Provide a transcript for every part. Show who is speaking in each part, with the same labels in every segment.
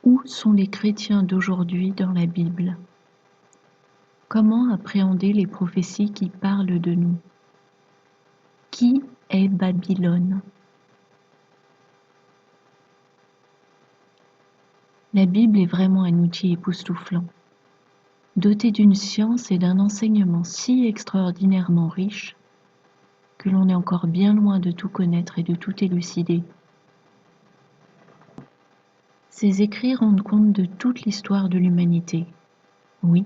Speaker 1: Où sont les chrétiens d'aujourd'hui dans la Bible? Comment appréhender les prophéties qui parlent de nous? Qui est Babylone? La Bible est vraiment un outil époustouflant, doté d'une science et d'un enseignement si extraordinairement riches que l'on est encore bien loin de tout connaître et de tout élucider. Ces écrits rendent compte de toute l'histoire de l'humanité. Oui,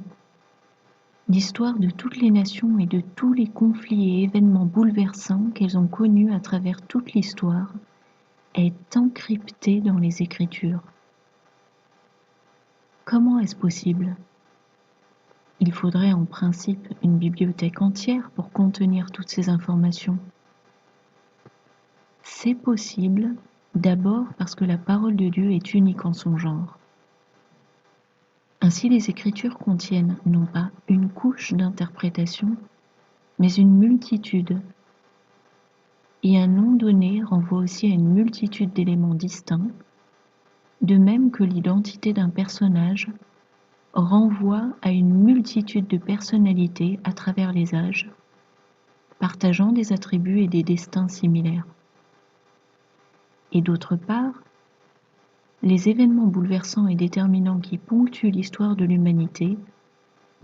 Speaker 1: l'histoire de toutes les nations et de tous les conflits et événements bouleversants qu'elles ont connus à travers toute l'histoire est encryptée dans les Écritures. Comment est-ce possible? Il faudrait en principe une bibliothèque entière pour contenir toutes ces informations. C'est possible, d'abord parce que la parole de Dieu est unique en son genre. Ainsi, les Écritures contiennent non pas une couche d'interprétation, mais une multitude. Et un nom donné renvoie aussi à une multitude d'éléments distincts, de même que l'identité d'un personnage renvoie à une multitude de personnalités à travers les âges, partageant des attributs et des destins similaires. Et d'autre part, les événements bouleversants et déterminants qui ponctuent l'histoire de l'humanité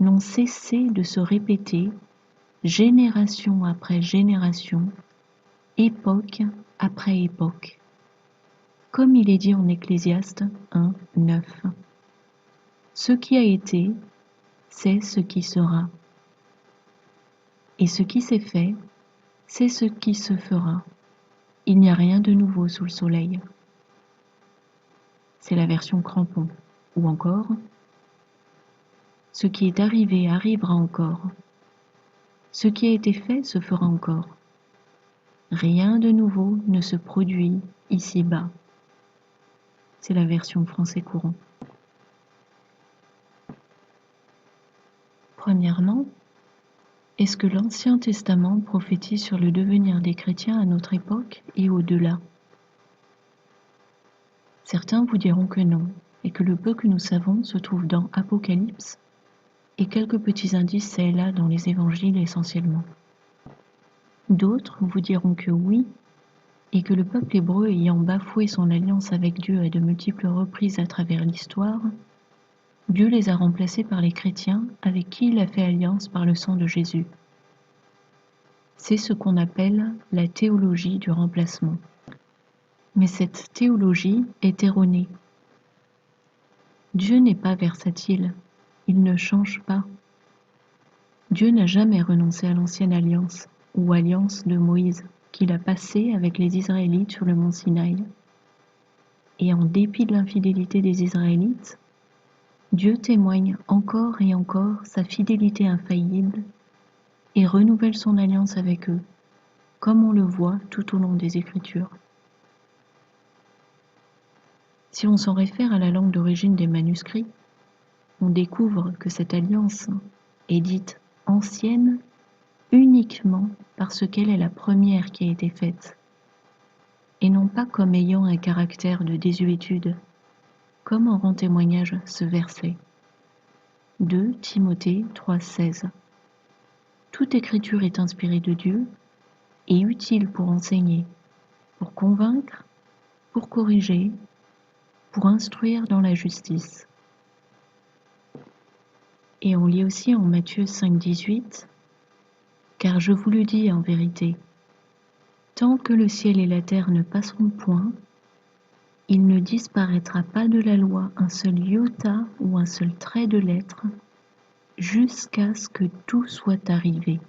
Speaker 1: n'ont cessé de se répéter génération après génération, époque après époque. Comme il est dit en Ecclésiaste 1:9. Ce qui a été, c'est ce qui sera. Et ce qui s'est fait, c'est ce qui se fera. Il n'y a rien de nouveau sous le soleil. C'est la version crampon. Ou encore, ce qui est arrivé arrivera encore. Ce qui a été fait se fera encore. Rien de nouveau ne se produit ici-bas. C'est la version français courant. Premièrement, est-ce que l'Ancien Testament prophétise sur le devenir des chrétiens à notre époque et au-delà? Certains vous diront que non, et que le peu que nous savons se trouve dans Apocalypse et quelques petits indices çà et là dans les évangiles essentiellement. D'autres vous diront que oui, et que le peuple hébreu ayant bafoué son alliance avec Dieu à de multiples reprises à travers l'histoire, Dieu les a remplacés par les chrétiens avec qui il a fait alliance par le sang de Jésus. C'est ce qu'on appelle la théologie du remplacement. Mais cette théologie est erronée. Dieu n'est pas versatile, il ne change pas. Dieu n'a jamais renoncé à l'ancienne alliance, ou alliance de Moïse, qu'il a passée avec les Israélites sur le mont Sinaï. Et en dépit de l'infidélité des Israélites, Dieu témoigne encore et encore sa fidélité infaillible et renouvelle son alliance avec eux, comme on le voit tout au long des Écritures. Si l'on s'en réfère à la langue d'origine des manuscrits, on découvre que cette alliance est dite ancienne uniquement parce qu'elle est la première qui a été faite, et non pas comme ayant un caractère de désuétude, comme en rend témoignage ce verset. 2 Timothée 3,16. Toute écriture est inspirée de Dieu et utile pour enseigner, pour convaincre, pour corriger, pour instruire dans la justice. Et on lit aussi en Matthieu 5,18 « Car je vous le dis en vérité, tant que le ciel et la terre ne passeront point, il ne disparaîtra pas de la loi un seul iota ou un seul trait de lettre, jusqu'à ce que tout soit arrivé. »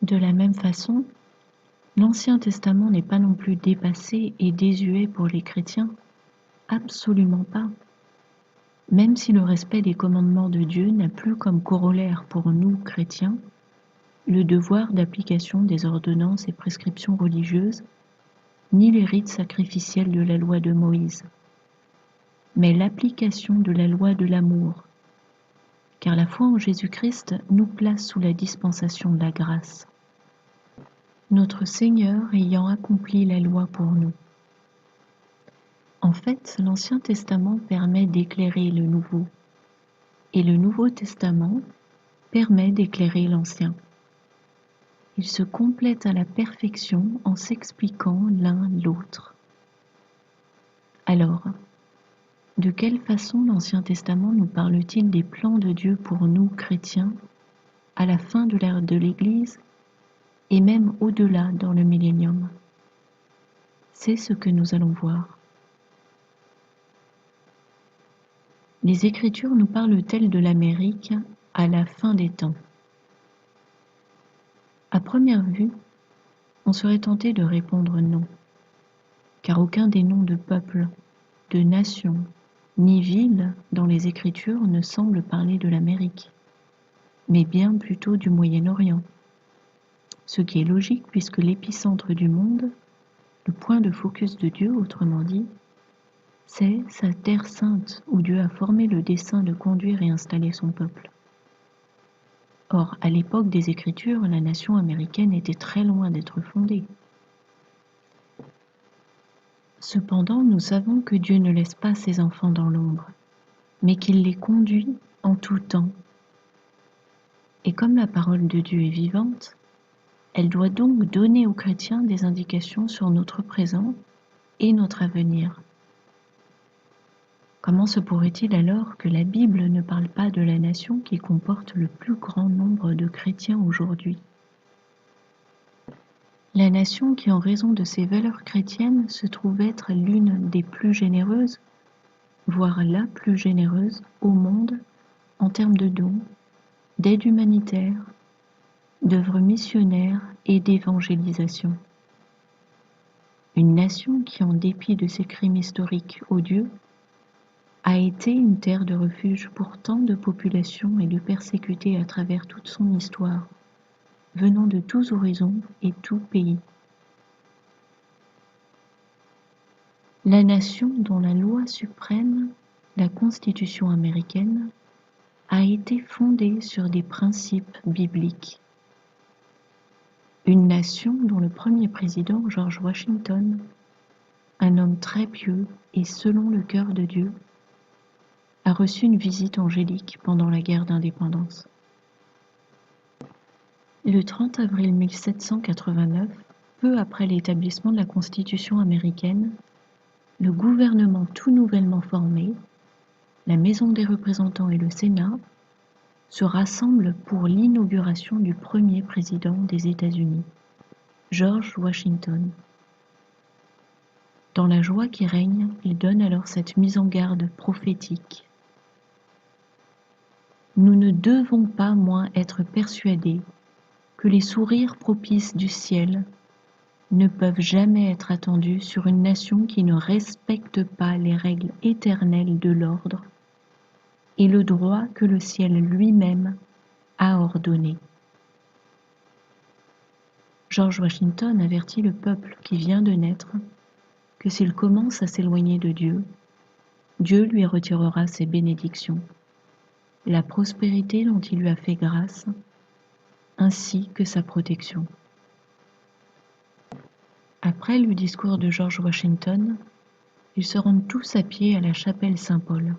Speaker 1: De la même façon, l'Ancien Testament n'est pas non plus dépassé et désuet pour les chrétiens, absolument pas. Même si le respect des commandements de Dieu n'a plus comme corollaire pour nous, chrétiens, le devoir d'application des ordonnances et prescriptions religieuses, ni les rites sacrificiels de la loi de Moïse, mais l'application de la loi de l'amour, car la foi en Jésus-Christ nous place sous la dispensation de la grâce. Notre Seigneur ayant accompli la loi pour nous. En En fait, l'Ancien Testament permet d'éclairer le Nouveau, et le Nouveau Testament permet d'éclairer l'Ancien. Ils se complètent à la perfection en s'expliquant l'un l'autre. Alors, de quelle façon l'Ancien Testament nous parle-t-il des plans de Dieu pour nous, chrétiens, à la fin de l'ère de l'Église et même au-delà dans le millénium? C'est ce que nous allons voir. Les Écritures nous parlent-elles de l'Amérique à la fin des temps? À première vue, on serait tenté de répondre non, car aucun des noms de peuples, de nations, ni villes dans les Écritures ne semble parler de l'Amérique, mais bien plutôt du Moyen-Orient. Ce qui est logique puisque l'épicentre du monde, le point de focus de Dieu, autrement dit, c'est sa terre sainte où Dieu a formé le dessein de conduire et installer son peuple. Or, à l'époque des Écritures, la nation américaine était très loin d'être fondée. Cependant, nous savons que Dieu ne laisse pas ses enfants dans l'ombre, mais qu'il les conduit en tout temps. Et comme la parole de Dieu est vivante, elle doit donc donner aux chrétiens des indications sur notre présent et notre avenir. Comment se pourrait-il alors que la Bible ne parle pas de la nation qui comporte le plus grand nombre de chrétiens aujourd'hui? La nation qui, en raison de ses valeurs chrétiennes, se trouve être l'une des plus généreuses, voire la plus généreuse au monde en termes de dons, d'aide humanitaire, d'œuvres missionnaires et d'évangélisation. Une nation qui, en dépit de ses crimes historiques odieux, a été une terre de refuge pour tant de populations et de persécutés à travers toute son histoire, venant de tous horizons et tous pays. La nation dont la loi suprême, la Constitution américaine, a été fondée sur des principes bibliques. Une nation dont le premier président, George Washington, un homme très pieux et selon le cœur de Dieu, a reçu une visite angélique pendant la guerre d'indépendance. Le 30 avril 1789, peu après l'établissement de la Constitution américaine, le gouvernement tout nouvellement formé, la Maison des représentants et le Sénat, se rassemblent pour l'inauguration du premier président des États-Unis, George Washington. Dans la joie qui règne, il donne alors cette mise en garde prophétique. Nous ne devons pas moins être persuadés que les sourires propices du ciel ne peuvent jamais être attendus sur une nation qui ne respecte pas les règles éternelles de l'ordre et le droit que le ciel lui-même a ordonné. George Washington avertit le peuple qui vient de naître que s'il commence à s'éloigner de Dieu, Dieu lui retirera ses bénédictions, la prospérité dont il lui a fait grâce, ainsi que sa protection. Après le discours de George Washington, ils se rendent tous à pied à la chapelle Saint-Paul,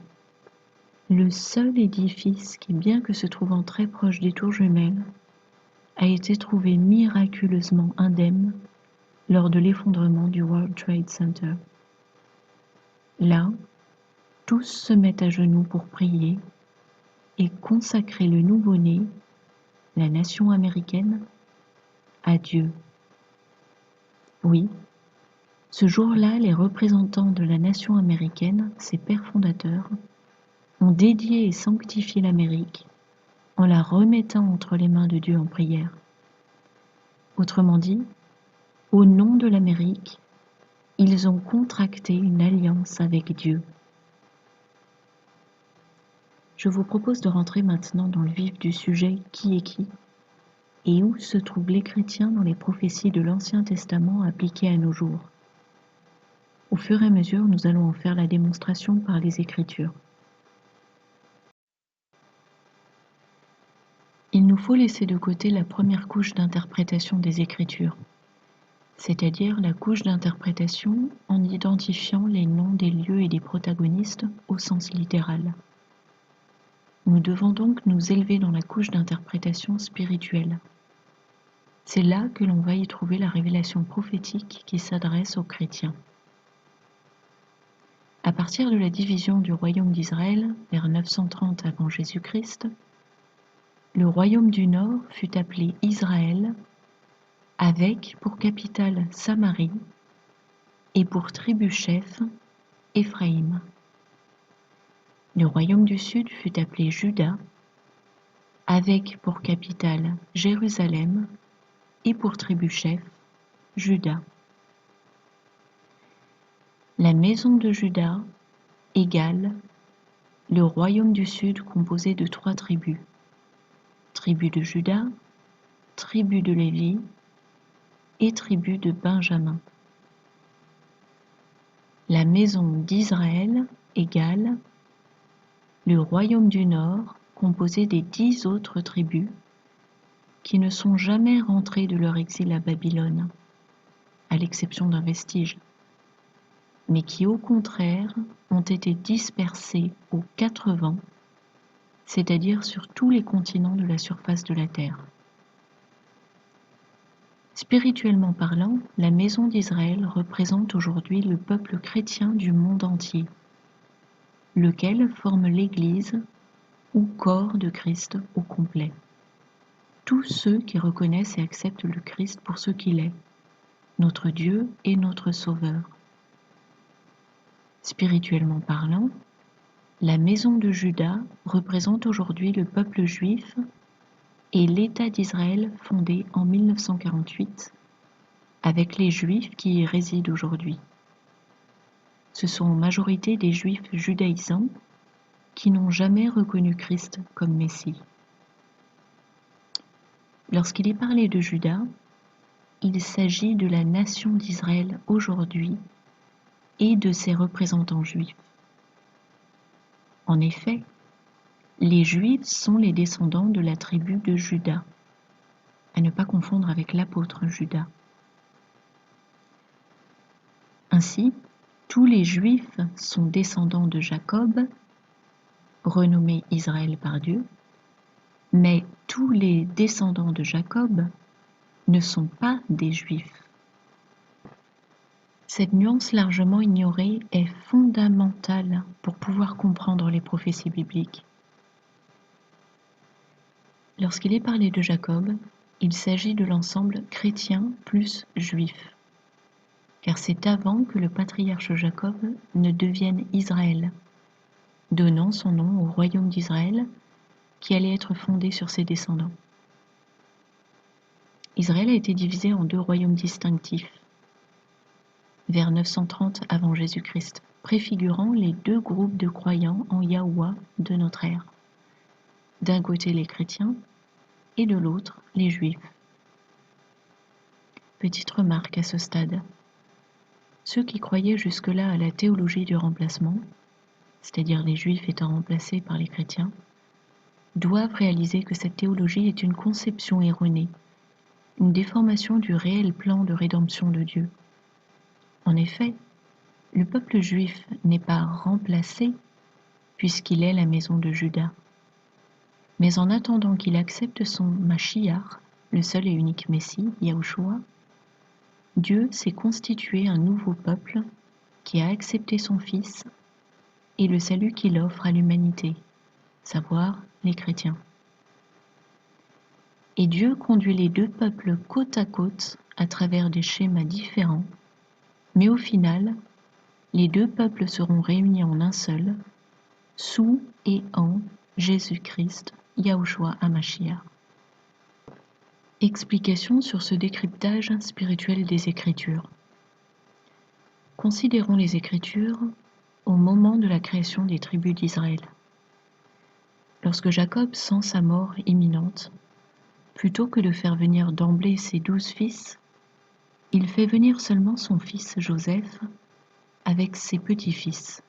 Speaker 1: le seul édifice qui, bien que se trouvant très proche des tours jumelles, a été trouvé miraculeusement indemne lors de l'effondrement du World Trade Center. Là, tous se mettent à genoux pour prier et consacrer le nouveau-né, la nation américaine, à Dieu. Oui, ce jour-là, les représentants de la nation américaine, ses pères fondateurs, ont dédié et sanctifié l'Amérique en la remettant entre les mains de Dieu en prière. Autrement dit, au nom de l'Amérique, ils ont contracté une alliance avec Dieu. Je vous propose de rentrer maintenant dans le vif du sujet qui est qui et où se trouvent les chrétiens dans les prophéties de l'Ancien Testament appliquées à nos jours. Au fur et à mesure, nous allons en faire la démonstration par les Écritures. Il nous faut laisser de côté la première couche d'interprétation des Écritures, c'est-à-dire la couche d'interprétation en identifiant les noms des lieux et des protagonistes au sens littéral. Nous devons donc nous élever dans la couche d'interprétation spirituelle. C'est là que l'on va y trouver la révélation prophétique qui s'adresse aux chrétiens. À partir de la division du royaume d'Israël vers 930 avant Jésus-Christ, le royaume du Nord fut appelé Israël, avec pour capitale Samarie et pour tribu-chef Éphraïm. Le royaume du Sud fut appelé Juda, avec pour capitale Jérusalem et pour tribu-chef Juda. La maison de Juda égale le royaume du Sud composé de 3 tribus. Tribu de Juda, tribu de Lévi et tribu de Benjamin. La maison d'Israël égale le royaume du Nord composé des 10 autres tribus qui ne sont jamais rentrées de leur exil à Babylone, à l'exception d'un vestige, mais qui au contraire ont été dispersées aux 4 vents, c'est-à-dire sur tous les continents de la surface de la terre. Spirituellement parlant, la maison d'Israël représente aujourd'hui le peuple chrétien du monde entier, lequel forme l'Église ou corps de Christ au complet. Tous ceux qui reconnaissent et acceptent le Christ pour ce qu'il est, notre Dieu et notre Sauveur. Spirituellement parlant, la maison de Juda représente aujourd'hui le peuple juif et l'État d'Israël fondé en 1948, avec les Juifs qui y résident aujourd'hui. Ce sont en majorité des Juifs judaïsants qui n'ont jamais reconnu Christ comme Messie. Lorsqu'il est parlé de Juda, il s'agit de la nation d'Israël aujourd'hui et de ses représentants juifs. En effet, les Juifs sont les descendants de la tribu de Juda, à ne pas confondre avec l'apôtre Judas. Ainsi, tous les Juifs sont descendants de Jacob, renommé Israël par Dieu, mais tous les descendants de Jacob ne sont pas des Juifs. Cette nuance largement ignorée est fondamentale pour pouvoir comprendre les prophéties bibliques. Lorsqu'il est parlé de Jacob, il s'agit de l'ensemble chrétien plus juif, car c'est avant que le patriarche Jacob ne devienne Israël, donnant son nom au royaume d'Israël qui allait être fondé sur ses descendants. Israël a été divisé en 2 royaumes distinctifs, vers 930 avant Jésus-Christ, préfigurant les 2 groupes de croyants en Yahoua de notre ère. D'un côté les chrétiens et de l'autre les juifs. Petite remarque à ce stade. Ceux qui croyaient jusque-là à la théologie du remplacement, c'est-à-dire les juifs étant remplacés par les chrétiens, doivent réaliser que cette théologie est une conception erronée, une déformation du réel plan de rédemption de Dieu. En effet, le peuple juif n'est pas remplacé puisqu'il est la maison de Juda. Mais en attendant qu'il accepte son Mashiach, le seul et unique Messie, Yahushua, Dieu s'est constitué un nouveau peuple qui a accepté son Fils et le salut qu'il offre à l'humanité, savoir les chrétiens. Et Dieu conduit les 2 peuples côte à côte à travers des schémas différents, mais au final, les 2 peuples seront réunis en un seul, sous et en Jésus-Christ, Yahushua HaMashiach. Explication sur ce décryptage spirituel des Écritures. Considérons les Écritures au moment de la création des tribus d'Israël. Lorsque Jacob sent sa mort imminente, plutôt que de faire venir d'emblée ses 12 fils, il fait venir seulement son fils Joseph avec ses petits-fils.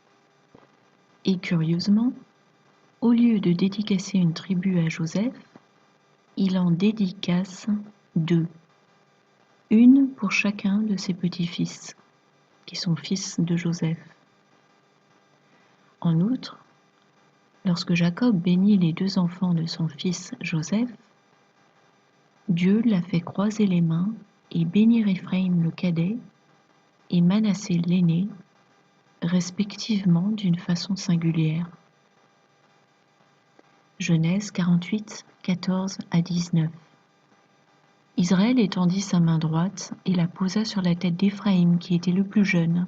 Speaker 1: Et curieusement, au lieu de dédicacer une tribu à Joseph, il en dédicace 2. une pour chacun de ses petits-fils, qui sont fils de Joseph. En outre, lorsque Jacob bénit les 2 enfants de son fils Joseph, Dieu l'a fait croiser les mains et bénir Éphraïm le cadet et Manassé l'aîné, respectivement d'une façon singulière. Genèse 48, 14 à 19. Israël étendit sa main droite et la posa sur la tête d'Éphraïm qui était le plus jeune,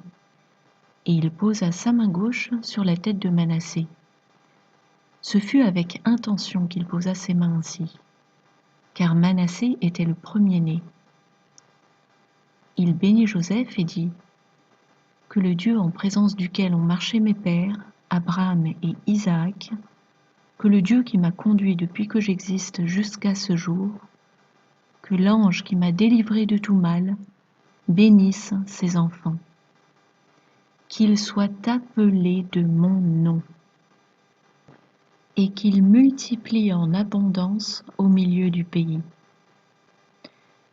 Speaker 1: et il posa sa main gauche sur la tête de Manassé. Ce fut avec intention qu'il posa ses mains ainsi, car Manassé était le premier-né. Il bénit Joseph et dit : que le Dieu en présence duquel ont marché mes pères, Abraham et Isaac, que le Dieu qui m'a conduit depuis que j'existe jusqu'à ce jour, que l'ange qui m'a délivré de tout mal, bénisse ses enfants. Qu'ils soient appelés de mon nom, et qu'ils multiplient en abondance au milieu du pays.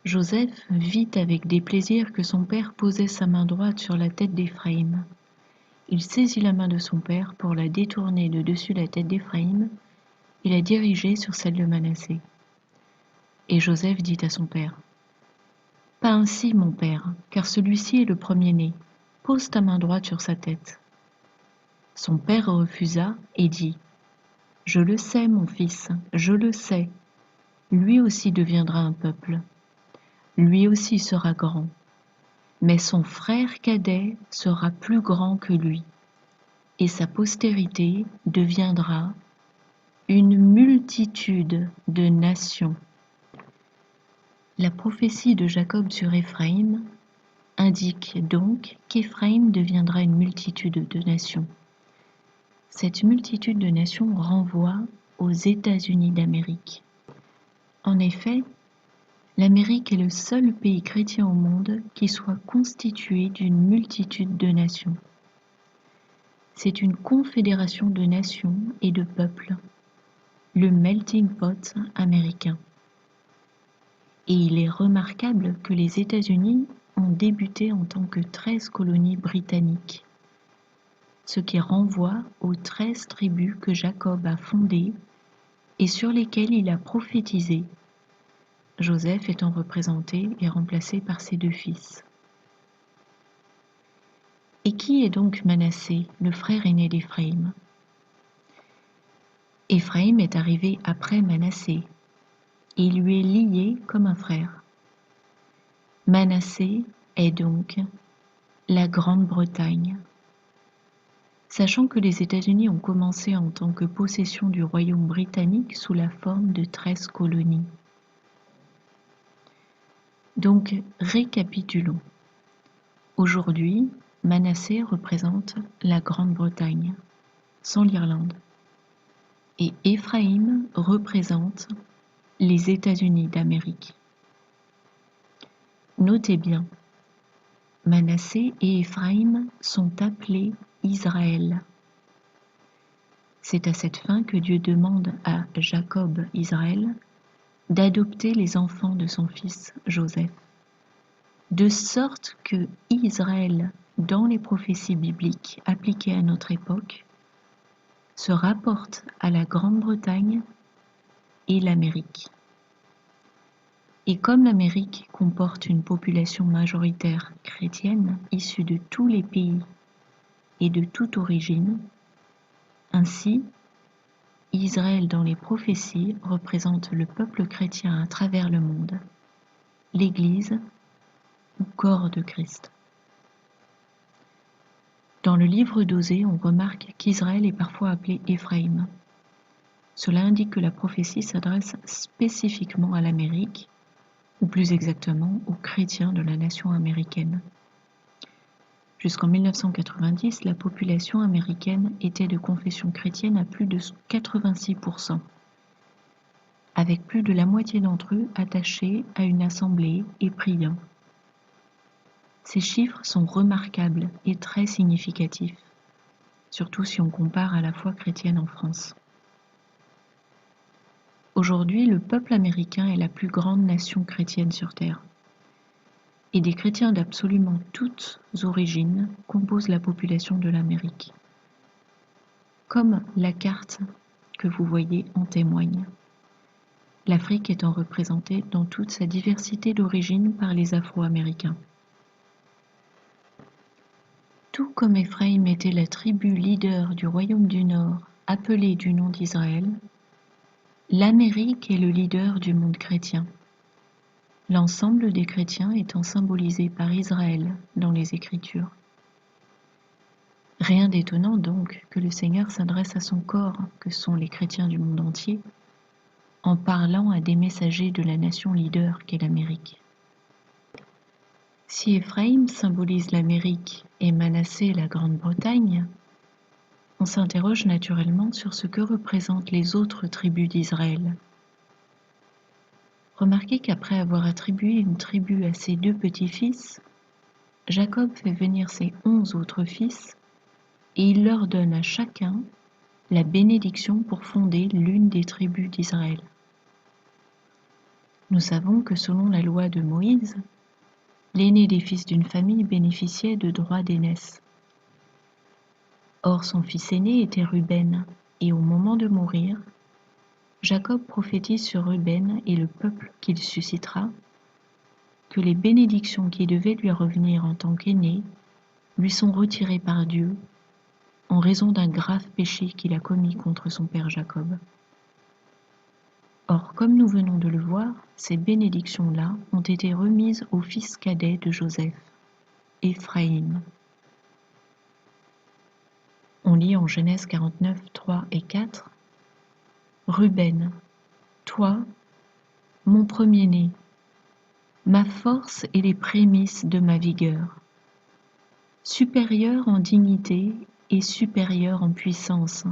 Speaker 1: Joseph vit avec déplaisir que son père posait sa main droite sur la tête d'Éphraïm. Il saisit la main de son père pour la détourner de dessus la tête d'Éphraïm et la diriger sur celle de Manassé. Et Joseph dit à son père : pas ainsi, mon père, car celui-ci est le premier-né. Pose ta main droite sur sa tête. Son père refusa et dit : je le sais, mon fils, je le sais. Lui aussi deviendra un peuple. Lui aussi sera grand. Mais son frère cadet sera plus grand que lui, et sa postérité deviendra une multitude de nations. La prophétie de Jacob sur Éphraïm indique donc qu'Éphraïm deviendra une multitude de nations. Cette multitude de nations renvoie aux États-Unis d'Amérique. En effet, l'Amérique est le seul pays chrétien au monde qui soit constitué d'une multitude de nations. C'est une confédération de nations et de peuples, le melting pot américain. Et il est remarquable que les États-Unis ont débuté en tant que 13 colonies britanniques, ce qui renvoie aux 13 tribus que Jacob a fondées et sur lesquelles il a prophétisé, Joseph étant représenté et remplacé par ses 2 fils. Et qui est donc Manassé, le frère aîné d'Éphraïm ? Éphraïm est arrivé après Manassé, et il lui est lié comme un frère. Manassé est donc la Grande-Bretagne. Sachant que les États-Unis ont commencé en tant que possession du royaume britannique sous la forme de 13 colonies. Donc, récapitulons. Aujourd'hui, Manassé représente la Grande-Bretagne, sans l'Irlande, et Éphraïm représente les États-Unis d'Amérique. Notez bien, Manassé et Éphraïm sont appelés Israël. C'est à cette fin que Dieu demande à Jacob, Israël, d'adopter les enfants de son fils Joseph, de sorte que Israël, dans les prophéties bibliques appliquées à notre époque, se rapporte à la Grande-Bretagne et l'Amérique. Et comme l'Amérique comporte une population majoritaire chrétienne issue de tous les pays et de toute origine, ainsi, Israël dans les prophéties représente le peuple chrétien à travers le monde, l'Église ou corps de Christ. Dans le livre d'Osée, on remarque qu'Israël est parfois appelé Éphraïm. Cela indique que la prophétie s'adresse spécifiquement à l'Amérique, ou plus exactement aux chrétiens de la nation américaine. Jusqu'en 1990, la population américaine était de confession chrétienne à plus de 86%, avec plus de la moitié d'entre eux attachés à une assemblée et priant. Ces chiffres sont remarquables et très significatifs, surtout si on compare à la foi chrétienne en France. Aujourd'hui, le peuple américain est la plus grande nation chrétienne sur Terre. et des chrétiens d'absolument toutes origines composent la population de l'Amérique, comme la carte que vous voyez en témoigne. L'Afrique étant représentée dans toute sa diversité d'origine par les Afro-Américains. Tout comme Éphraïm était la tribu leader du royaume du Nord, appelée du nom d'Israël, l'Amérique est le leader du monde chrétien, l'ensemble des chrétiens étant symbolisé par Israël dans les Écritures. Rien d'étonnant donc que le Seigneur s'adresse à son corps, que sont les chrétiens du monde entier, en parlant à des messagers de la nation leader qu'est l'Amérique. Si Éphraïm symbolise l'Amérique et Manassé la Grande-Bretagne, on s'interroge naturellement sur ce que représentent les autres tribus d'Israël. Remarquez qu'après avoir attribué une tribu à ses 2 petits-fils, Jacob fait venir ses 11 autres fils et il leur donne à chacun la bénédiction pour fonder l'une des tribus d'Israël. Nous savons que selon la loi de Moïse, l'aîné des fils d'une famille bénéficiait de droits d'aînesse. Or son fils aîné était Ruben, et au moment de mourir, Jacob prophétise sur Ruben et le peuple qu'il suscitera, que les bénédictions qui devaient lui revenir en tant qu'aîné lui sont retirées par Dieu en raison d'un grave péché qu'il a commis contre son père Jacob. Or, comme nous venons de le voir, ces bénédictions-là ont été remises au fils cadet de Joseph, Éphraïm. On lit en Genèse 49, 3 et 4, « Ruben, toi, mon premier-né, ma force et les prémices de ma vigueur, supérieur en dignité et supérieur en puissance,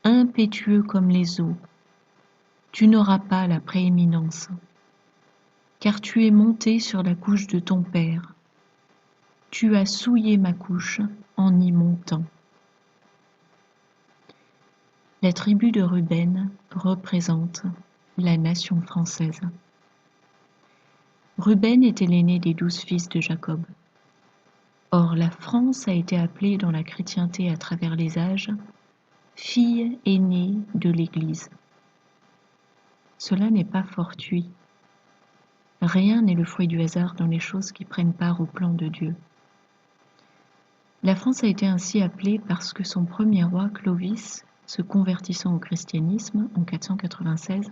Speaker 1: impétueux comme les eaux, tu n'auras pas la prééminence, car tu es monté sur la couche de ton père, tu as souillé ma couche en y montant. » La tribu de Ruben représente la nation française. Ruben était l'aîné des 12 fils de Jacob. Or, la France a été appelée dans la chrétienté à travers les âges fille aînée de l'Église. Cela n'est pas fortuit. Rien n'est le fruit du hasard dans les choses qui prennent part au plan de Dieu. La France a été ainsi appelée parce que son premier roi, Clovis, se convertissant au christianisme en 496,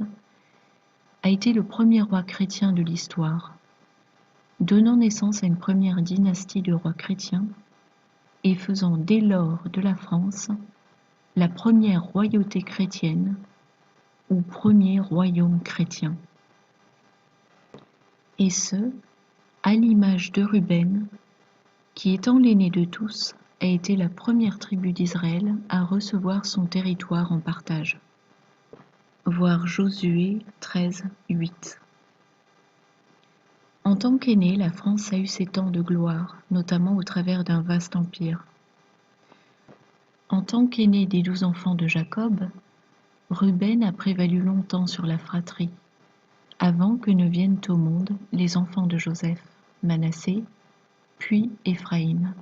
Speaker 1: a été le premier roi chrétien de l'histoire, donnant naissance à une première dynastie de rois chrétiens et faisant dès lors de la France la première royauté chrétienne ou premier royaume chrétien. Et ce, à l'image de Ruben, qui étant l'aîné de tous, a été la première tribu d'Israël à recevoir son territoire en partage. Voir Josué 13, 8. En tant qu'aîné, la France a eu ses temps de gloire, notamment au travers d'un vaste empire. En tant qu'aîné des 12 enfants de Jacob, Ruben a prévalu longtemps sur la fratrie, avant que ne viennent au monde les enfants de Joseph, Manassé, puis Éphraïm.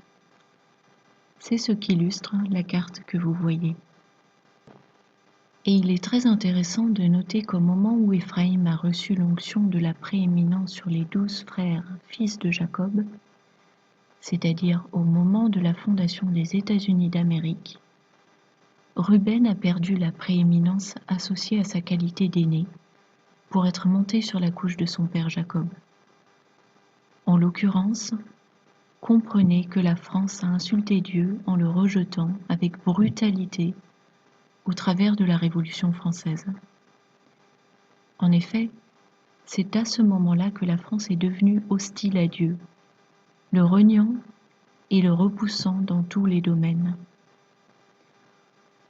Speaker 1: C'est ce qu'illustre la carte que vous voyez. Et il est très intéressant de noter qu'au moment où Éphraïm a reçu l'onction de la prééminence sur les 12 frères, fils de Jacob, c'est-à-dire au moment de la fondation des États-Unis d'Amérique, Ruben a perdu la prééminence associée à sa qualité d'aîné pour être monté sur la couche de son père Jacob. En l'occurrence, comprenez que la France a insulté Dieu en le rejetant avec brutalité au travers de la Révolution française. En effet, c'est à ce moment-là que la France est devenue hostile à Dieu, le reniant et le repoussant dans tous les domaines.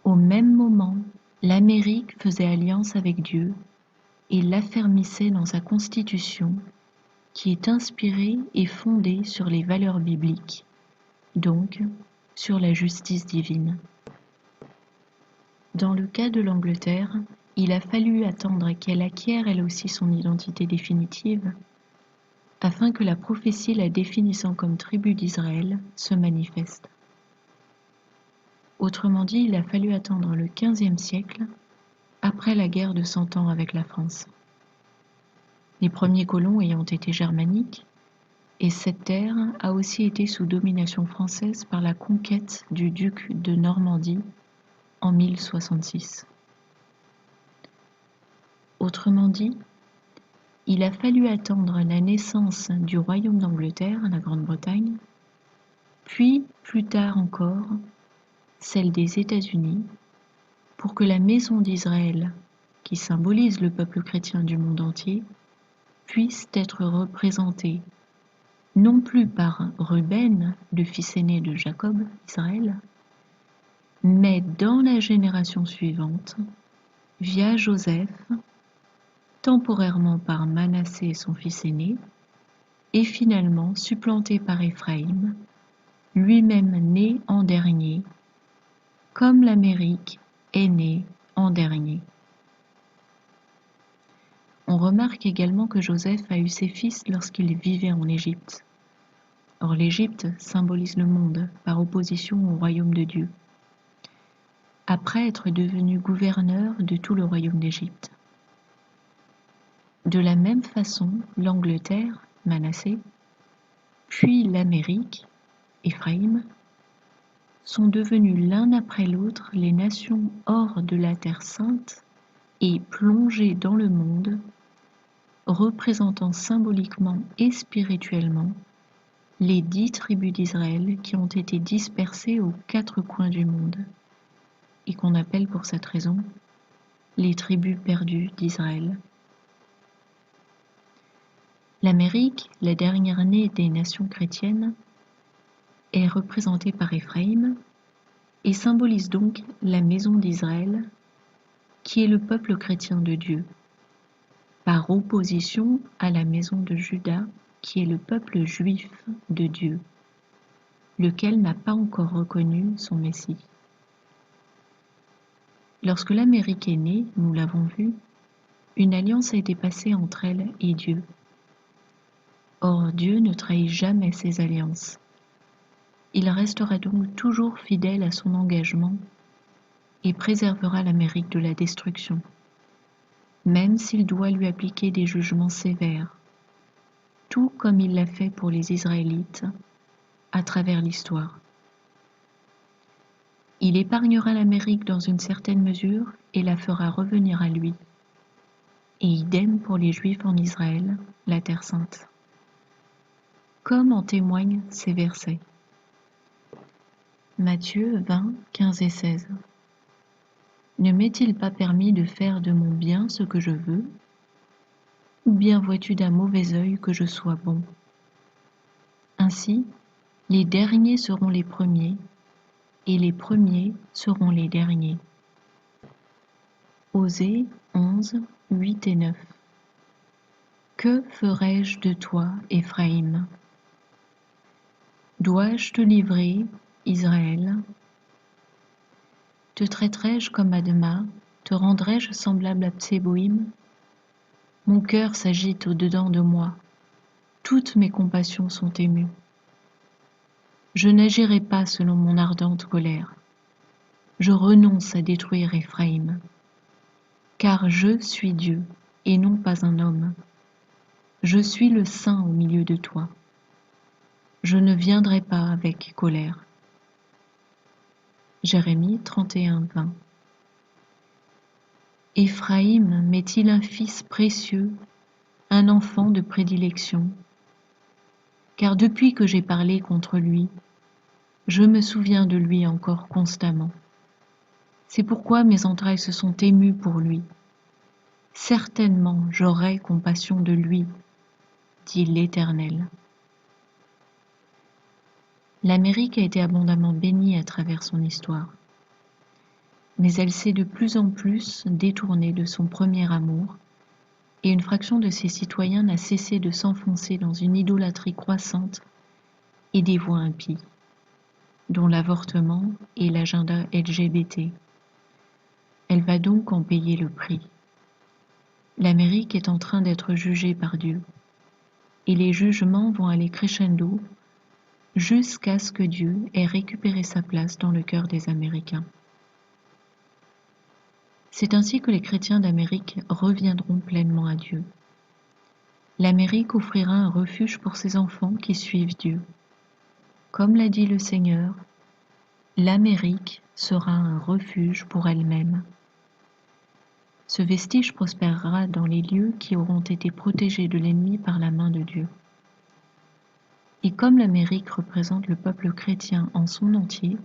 Speaker 1: Au même moment, l'Amérique faisait alliance avec Dieu et l'affermissait dans sa constitution qui est inspirée et fondée sur les valeurs bibliques, donc sur la justice divine. Dans le cas de l'Angleterre, il a fallu attendre qu'elle acquiert elle aussi son identité définitive afin que la prophétie la définissant comme tribu d'Israël se manifeste. Autrement dit, il a fallu attendre le XVe siècle, après la guerre de 100 ans avec la France. Les premiers colons ayant été germaniques, et cette terre a aussi été sous domination française par la conquête du duc de Normandie en 1066. Autrement dit, il a fallu attendre la naissance du royaume d'Angleterre, la Grande-Bretagne, puis plus tard encore celle des États-Unis, pour que la maison d'Israël, qui symbolise le peuple chrétien du monde entier, puisse être représentée non plus par Ruben, le fils aîné de Jacob, Israël, mais dans la génération suivante, via Joseph, temporairement par Manassé, son fils aîné, et finalement supplanté par Éphraïm, lui-même né en dernier, comme l'Amérique est née en dernier. On remarque également que Joseph a eu ses fils lorsqu'il vivait en Égypte. Or l'Égypte symbolise le monde par opposition au royaume de Dieu, après être devenu gouverneur de tout le royaume d'Égypte. De la même façon, l'Angleterre, Manassé, puis l'Amérique, Éphraïm, sont devenus l'un après l'autre les nations hors de la Terre sainte et plongées dans le monde, représentant symboliquement et spirituellement les 10 tribus d'Israël qui ont été dispersées aux 4 coins du monde et qu'on appelle pour cette raison les tribus perdues d'Israël. L'Amérique, la dernière née des nations chrétiennes, est représentée par Éphraïm et symbolise donc la maison d'Israël qui est le peuple chrétien de Dieu, par opposition à la maison de Juda qui est le peuple juif de Dieu, lequel n'a pas encore reconnu son Messie. Lorsque l'Amérique est née, nous l'avons vu, une alliance a été passée entre elle et Dieu. Or Dieu ne trahit jamais ses alliances. Il restera donc toujours fidèle à son engagement et préservera l'Amérique de la destruction, même s'il doit lui appliquer des jugements sévères, tout comme il l'a fait pour les Israélites à travers l'histoire. Il épargnera l'Amérique dans une certaine mesure et la fera revenir à lui. Et idem pour les Juifs en Israël, la Terre sainte. Comme en témoignent ces versets. Matthieu 20, 15 et 16. Ne m'est-il pas permis de faire de mon bien ce que je veux? Ou bien vois-tu d'un mauvais œil que je sois bon? Ainsi, les derniers seront les premiers, et les premiers seront les derniers. Osée 11, 8 et 9. Que ferai-je de toi, Éphraïm? Dois-je te livrer, Israël? Te traiterai-je comme Adma? Te rendrai-je semblable à Tseboïm? Mon cœur s'agite au-dedans de moi. Toutes mes compassions sont émues. Je n'agirai pas selon mon ardente colère. Je renonce à détruire Éphraïm. Car je suis Dieu, et non pas un homme. Je suis le Saint au milieu de toi. Je ne viendrai pas avec colère. Jérémie 31, 20. Éphraïm m'est-il un fils précieux, un enfant de prédilection? Car depuis que j'ai parlé contre lui, je me souviens de lui encore constamment. C'est pourquoi mes entrailles se sont émues pour lui. Certainement j'aurai compassion de lui, dit l'Éternel. L'Amérique a été abondamment bénie à travers son histoire, mais elle s'est de plus en plus détournée de son premier amour, et une fraction de ses citoyens n'a cessé de s'enfoncer dans une idolâtrie croissante et des voies impies, dont l'avortement et l'agenda LGBT. Elle va donc en payer le prix. L'Amérique est en train d'être jugée par Dieu. et les jugements vont aller crescendo jusqu'à ce que Dieu ait récupéré sa place dans le cœur des Américains. C'est ainsi que les chrétiens d'Amérique reviendront pleinement à Dieu. L'Amérique offrira un refuge pour ses enfants qui suivent Dieu. Comme l'a dit le Seigneur, l'Amérique sera un refuge pour elle-même. Ce vestige prospérera dans les lieux qui auront été protégés de l'ennemi par la main de Dieu. Et comme l'Amérique représente le peuple chrétien en son entier,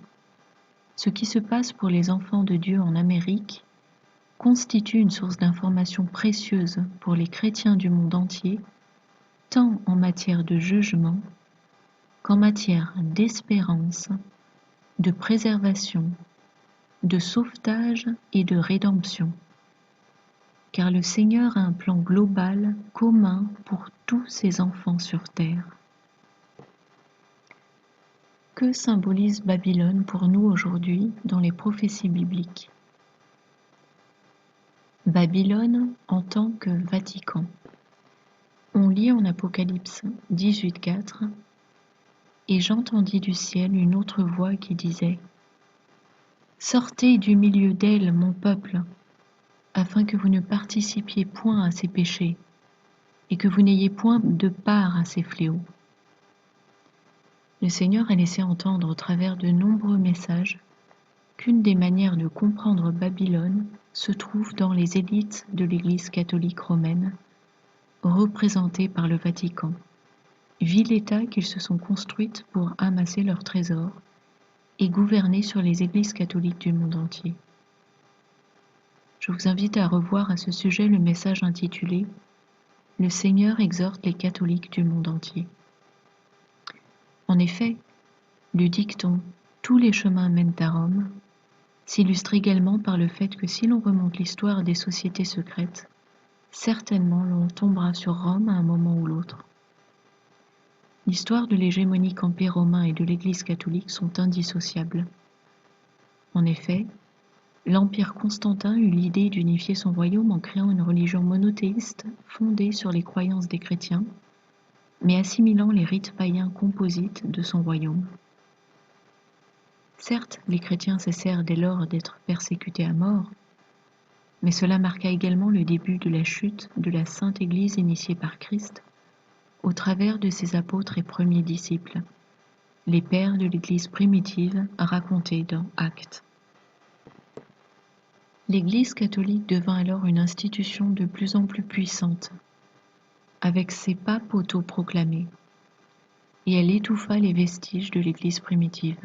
Speaker 1: ce qui se passe pour les enfants de Dieu en Amérique constitue une source d'information précieuse pour les chrétiens du monde entier, tant en matière de jugement qu'en matière d'espérance, de préservation, de sauvetage et de rédemption. Car le Seigneur a un plan global commun pour tous ses enfants sur terre. Que symbolise Babylone pour nous aujourd'hui dans les prophéties bibliques? Babylone en tant que Vatican. On lit en Apocalypse 18:4 « Et j'entendis du ciel une autre voix qui disait : Sortez du milieu d'elle, mon peuple, afin que vous ne participiez point à ses péchés, et que vous n'ayez point de part à ses fléaux. » Le Seigneur a laissé entendre au travers de nombreux messages qu'une des manières de comprendre Babylone se trouve dans les élites de l'Église catholique romaine, représentées par le Vatican, ville-État qu'ils se sont construites pour amasser leurs trésors et gouverner sur les églises catholiques du monde entier. Je vous invite à revoir à ce sujet le message intitulé « Le Seigneur exhorte les catholiques du monde entier ». En effet, le dicton « Tous les chemins mènent à Rome » s'illustre également par le fait que si l'on remonte l'histoire des sociétés secrètes, certainement l'on tombera sur Rome à un moment ou l'autre. L'histoire de l'hégémonique empire romain et de l'Église catholique sont indissociables. En effet, l'Empire Constantin eut l'idée d'unifier son royaume en créant une religion monothéiste fondée sur les croyances des chrétiens, mais assimilant les rites païens composites de son royaume. Certes, les chrétiens cessèrent dès lors d'être persécutés à mort, mais cela marqua également le début de la chute de la Sainte Église initiée par Christ au travers de ses apôtres et premiers disciples, les pères de l'Église primitive racontés dans Actes. L'Église catholique devint alors une institution de plus en plus puissante, avec ses papes autoproclamés, et elle étouffa les vestiges de l'Église primitive.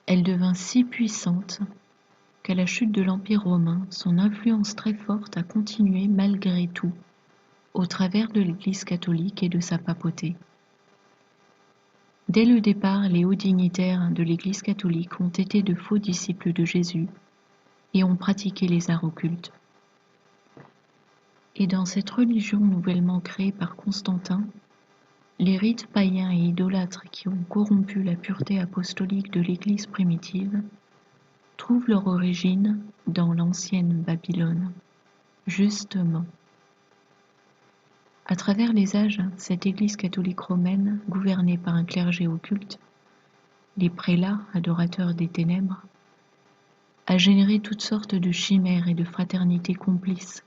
Speaker 1: Elle devint si puissante qu'à la chute de l'Empire romain, son influence très forte a continué malgré tout, au travers de l'Église catholique et de sa papauté. Dès le départ, les hauts dignitaires de l'Église catholique ont été de faux disciples de Jésus et ont pratiqué les arts occultes. Et dans cette religion nouvellement créée par Constantin, les rites païens et idolâtres qui ont corrompu la pureté apostolique de l'Église primitive trouvent leur origine dans l'ancienne Babylone, justement. À travers les âges, cette Église catholique romaine, gouvernée par un clergé occulte, les prélats adorateurs des ténèbres, a généré toutes sortes de chimères et de fraternités complices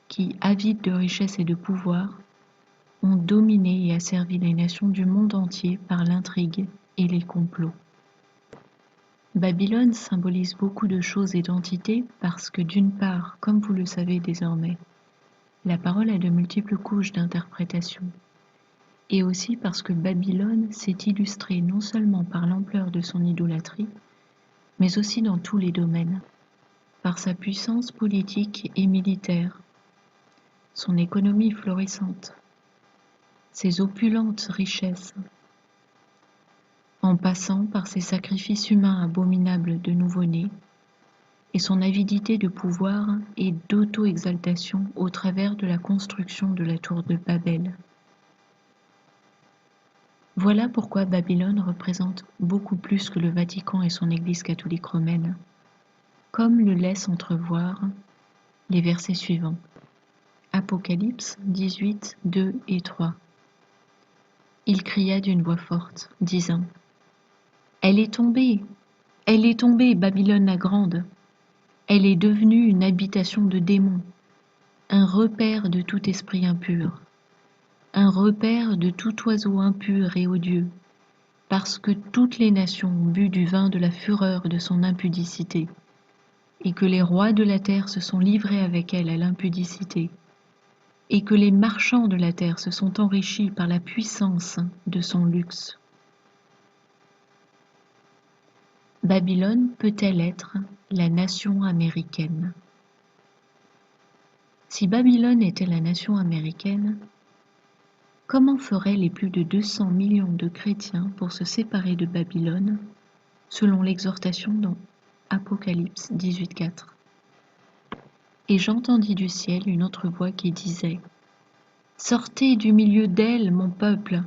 Speaker 1: qui, avides de richesses et de pouvoir, ont dominé et asservi les nations du monde entier par l'intrigue et les complots. Babylone symbolise beaucoup de choses et d'entités parce que d'une part, comme vous le savez désormais, la parole a de multiples couches d'interprétation, et aussi parce que Babylone s'est illustrée non seulement par l'ampleur de son idolâtrie, mais aussi dans tous les domaines, par sa puissance politique et militaire, son économie florissante, ses opulentes richesses, en passant par ses sacrifices humains abominables de nouveau-nés et son avidité de pouvoir et d'auto-exaltation au travers de la construction de la tour de Babel. Voilà pourquoi Babylone représente beaucoup plus que le Vatican et son Église catholique romaine, comme le laissent entrevoir les versets suivants. Apocalypse 18, 2 et 3. Il cria d'une voix forte, disant : Elle est tombée, Babylone la grande. Elle est devenue une habitation de démons, un repère de tout esprit impur, un repère de tout oiseau impur et odieux, parce que toutes les nations ont bu du vin de la fureur de son impudicité, et que les rois de la terre se sont livrés avec elle à l'impudicité, et que les marchands de la terre se sont enrichis par la puissance de son luxe. Babylone peut-elle être la nation américaine ? Si Babylone était la nation américaine, comment feraient les plus de 200 millions de chrétiens pour se séparer de Babylone, selon l'exhortation dans Apocalypse 18,4 ? Et j'entendis du ciel une autre voix qui disait : Sortez du milieu d'elle, mon peuple,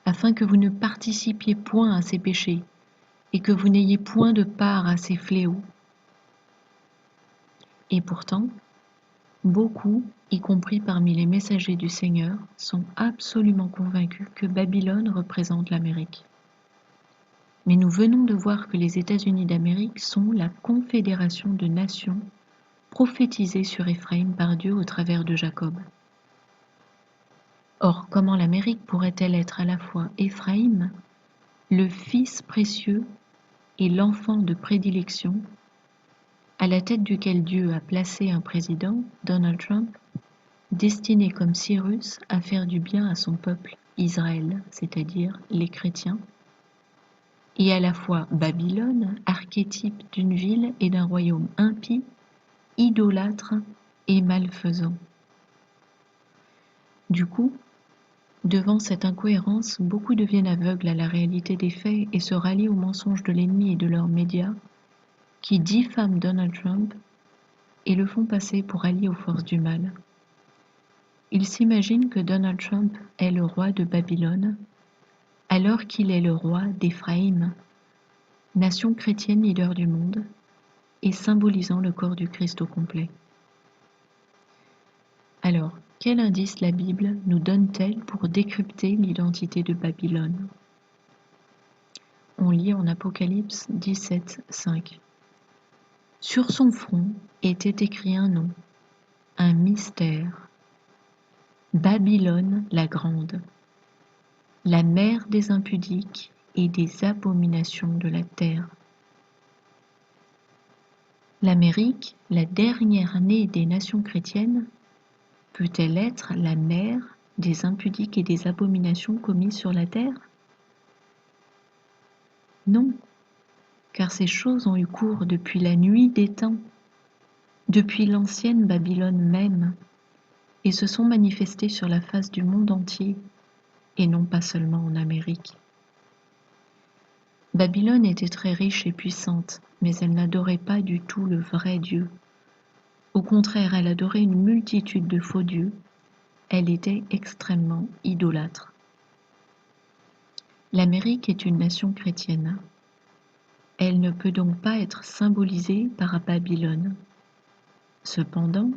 Speaker 1: afin que vous ne participiez point à ses péchés, et que vous n'ayez point de part à ses fléaux. Et pourtant, beaucoup, y compris parmi les messagers du Seigneur, sont absolument convaincus que Babylone représente l'Amérique. Mais nous venons de voir que les États-Unis d'Amérique sont la confédération de nations prophétisée sur Éphraïm par Dieu au travers de Jacob. Or, comment l'Amérique pourrait-elle être à la fois Éphraïm, le fils précieux et l'enfant de prédilection, à la tête duquel Dieu a placé un président, Donald Trump, destiné comme Cyrus à faire du bien à son peuple, Israël, c'est-à-dire les chrétiens, et à la fois Babylone, archétype d'une ville et d'un royaume impie, idolâtre et malfaisant. Du coup, devant cette incohérence, beaucoup deviennent aveugles à la réalité des faits et se rallient aux mensonges de l'ennemi et de leurs médias, qui diffament Donald Trump et le font passer pour allié aux forces du mal. Ils s'imaginent que Donald Trump est le roi de Babylone, alors qu'il est le roi d'Éphraïm, nation chrétienne leader du monde, et symbolisant le corps du Christ au complet. Alors, quel indice la Bible nous donne-t-elle pour décrypter l'identité de Babylone ? On lit en Apocalypse 17, 5. Sur son front était écrit un nom, un mystère. Babylone la grande, la mère des impudiques et des abominations de la terre. L'Amérique, la dernière née des nations chrétiennes, peut-elle être la mère des impudiques et des abominations commises sur la terre ? Non, car ces choses ont eu cours depuis la nuit des temps, depuis l'ancienne Babylone même, et se sont manifestées sur la face du monde entier, et non pas seulement en Amérique. Babylone était très riche et puissante, mais elle n'adorait pas du tout le vrai Dieu. Au contraire, elle adorait une multitude de faux dieux. Elle était extrêmement idolâtre. L'Amérique est une nation chrétienne. Elle ne peut donc pas être symbolisée par Babylone. Cependant,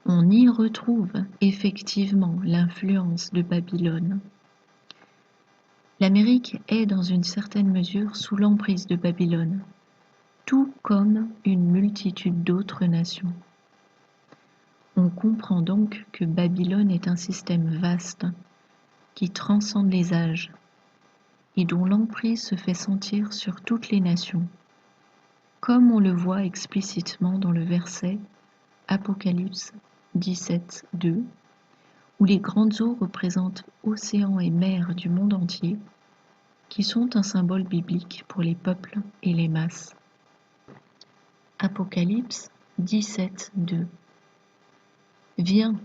Speaker 1: on y retrouve effectivement l'influence de Babylone. L'Amérique est dans une certaine mesure sous l'emprise de Babylone, tout comme une multitude d'autres nations. On comprend donc que Babylone est un système vaste qui transcende les âges et dont l'emprise se fait sentir sur toutes les nations, comme on le voit explicitement dans le verset Apocalypse 17, 2, où les grandes eaux représentent océans et mers du monde entier, qui sont un symbole biblique pour les peuples et les masses. Apocalypse 17, 2. Viens,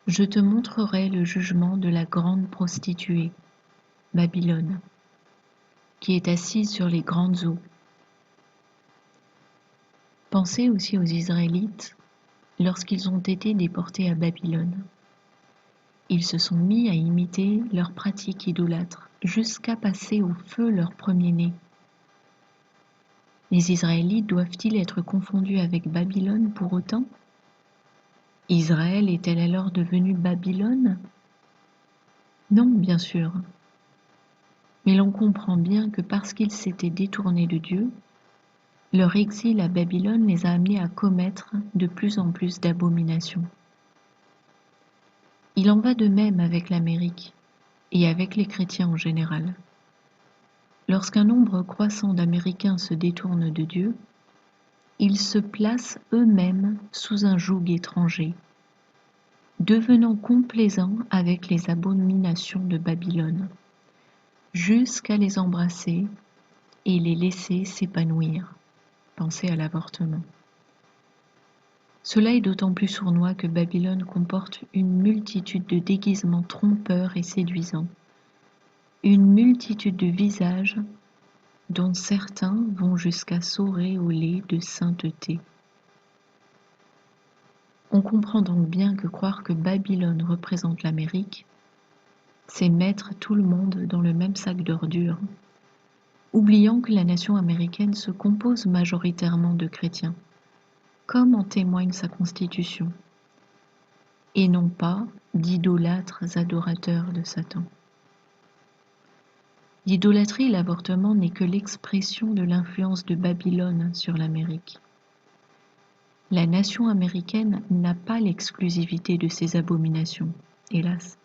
Speaker 1: je te montrerai le jugement de la grande prostituée, Babylone, qui est assise sur les grandes eaux. Pensez aussi aux Israélites lorsqu'ils ont été déportés à Babylone. Ils se sont mis à imiter leurs pratiques idolâtres jusqu'à passer au feu leur premier-né. Les Israélites doivent-ils être confondus avec Babylone pour autant ? Israël est-elle alors devenue Babylone? Non, bien sûr. Mais l'on comprend bien que parce qu'ils s'étaient détournés de Dieu, leur exil à Babylone les a amenés à commettre de plus en plus d'abominations. Il en va de même avec l'Amérique et avec les chrétiens en général. Lorsqu'un nombre croissant d'Américains se détournent de Dieu, ils se placent eux-mêmes sous un joug étranger, devenant complaisants avec les abominations de Babylone, jusqu'à les embrasser et les laisser s'épanouir. Pensez à l'avortement. Cela est d'autant plus sournois que Babylone comporte une multitude de déguisements trompeurs et séduisants, une multitude de visages dont certains vont jusqu'à s'auréoler de sainteté. On comprend donc bien que croire que Babylone représente l'Amérique, c'est mettre tout le monde dans le même sac d'ordures, oubliant que la nation américaine se compose majoritairement de chrétiens, comme en témoigne sa constitution, et non pas d'idolâtres adorateurs de Satan. L'idolâtrie et l'avortement n'est que l'expression de l'influence de Babylone sur l'Amérique. La nation américaine n'a pas l'exclusivité de ces abominations, hélas.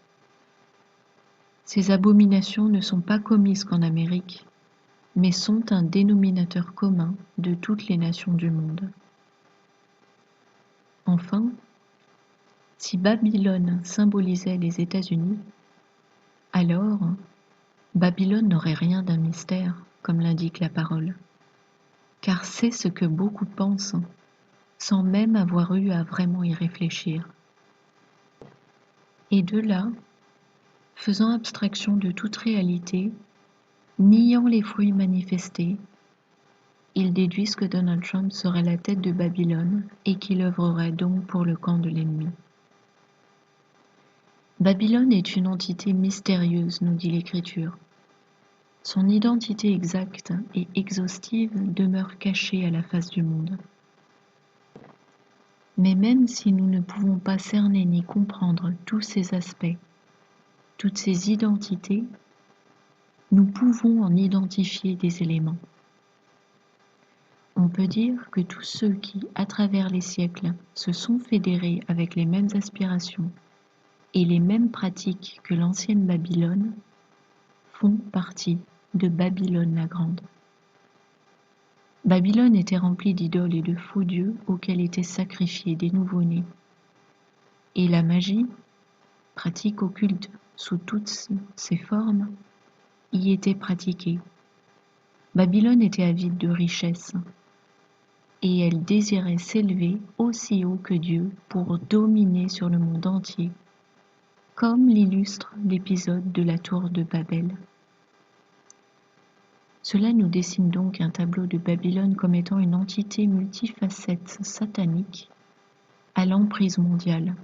Speaker 1: Ces abominations ne sont pas commises qu'en Amérique, mais sont un dénominateur commun de toutes les nations du monde. Enfin, si Babylone symbolisait les États-Unis, alors Babylone n'aurait rien d'un mystère, comme l'indique la parole, car c'est ce que beaucoup pensent, sans même avoir eu à vraiment y réfléchir. Et de là, faisant abstraction de toute réalité, niant les fruits manifestés, ils déduisent que Donald Trump serait la tête de Babylone et qu'il œuvrerait donc pour le camp de l'ennemi. Babylone est une entité mystérieuse, nous dit l'Écriture. Son identité exacte et exhaustive demeure cachée à la face du monde. Mais même si nous ne pouvons pas cerner ni comprendre tous ces aspects, toutes ces identités, nous pouvons en identifier des éléments. On peut dire que tous ceux qui, à travers les siècles, se sont fédérés avec les mêmes aspirations et les mêmes pratiques que l'ancienne Babylone, font partie de Babylone la Grande. Babylone était remplie d'idoles et de faux dieux auxquels étaient sacrifiés des nouveau-nés. Et la magie, pratique occulte sous toutes ses formes, y était pratiquée. Babylone était avide de richesses, et elle désirait s'élever aussi haut que Dieu pour dominer sur le monde entier, comme l'illustre l'épisode de la tour de Babel. Cela nous dessine donc un tableau de Babylone comme étant une entité multifacette satanique à l'emprise mondiale.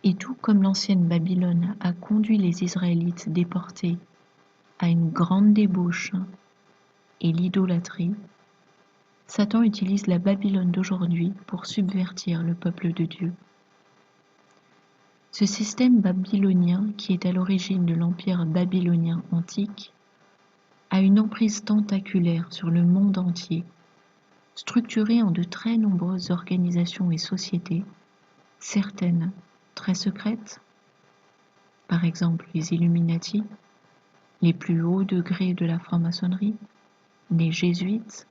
Speaker 1: Et tout comme l'ancienne Babylone a conduit les Israélites déportés à une grande débauche et l'idolâtrie, Satan utilise la Babylone d'aujourd'hui pour subvertir le peuple de Dieu. Ce système babylonien, qui est à l'origine de l'empire babylonien antique, a une emprise tentaculaire sur le monde entier, structurée en de très nombreuses organisations et sociétés, certaines très secrètes, par exemple les Illuminati, les plus hauts degrés de la franc-maçonnerie, les jésuites,